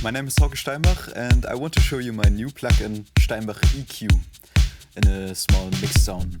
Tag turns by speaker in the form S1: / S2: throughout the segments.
S1: My name is Steinbach and I want to show you my new plugin Steinbach EQ in a small mix zone.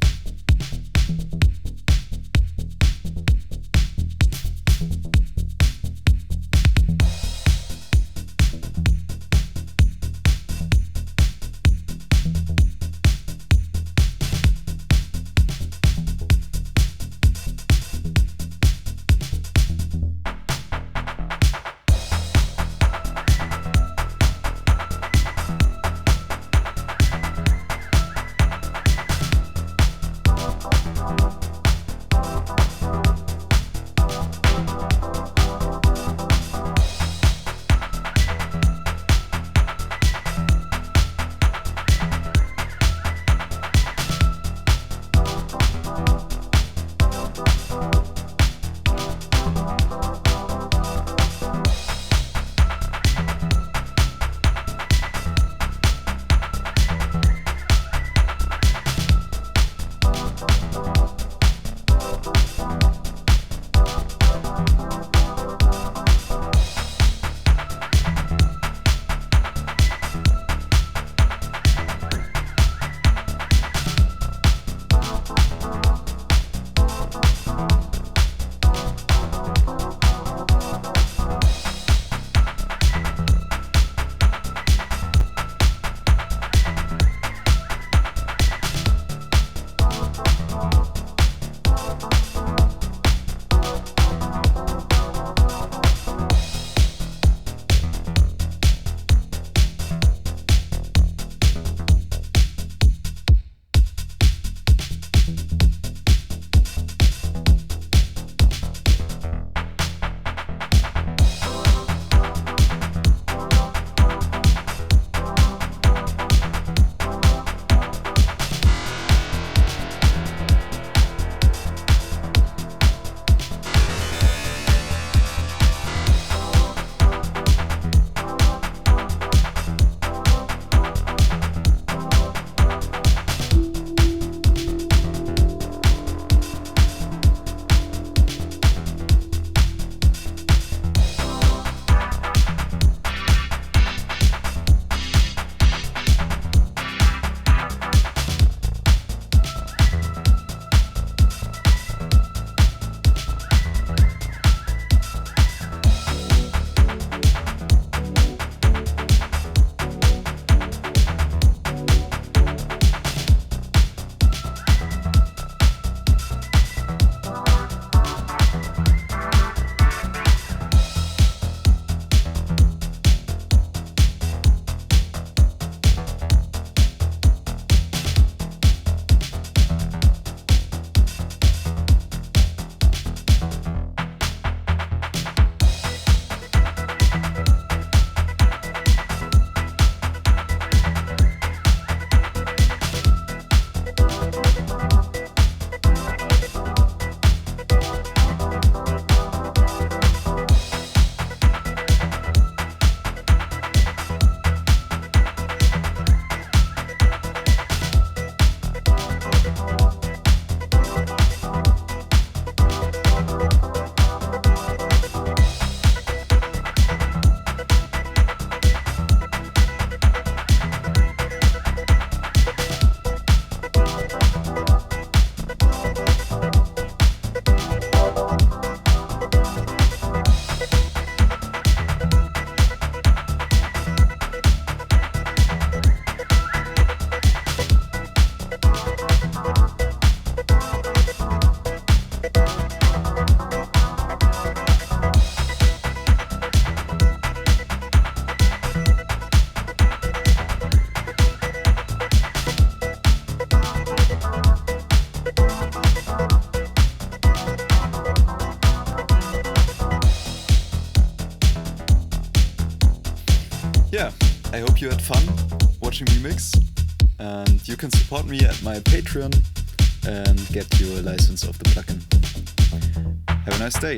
S1: Yeah, I hope you had fun watching me mix, and you can support me at my Patreon and get your license of the plugin. Have a nice day.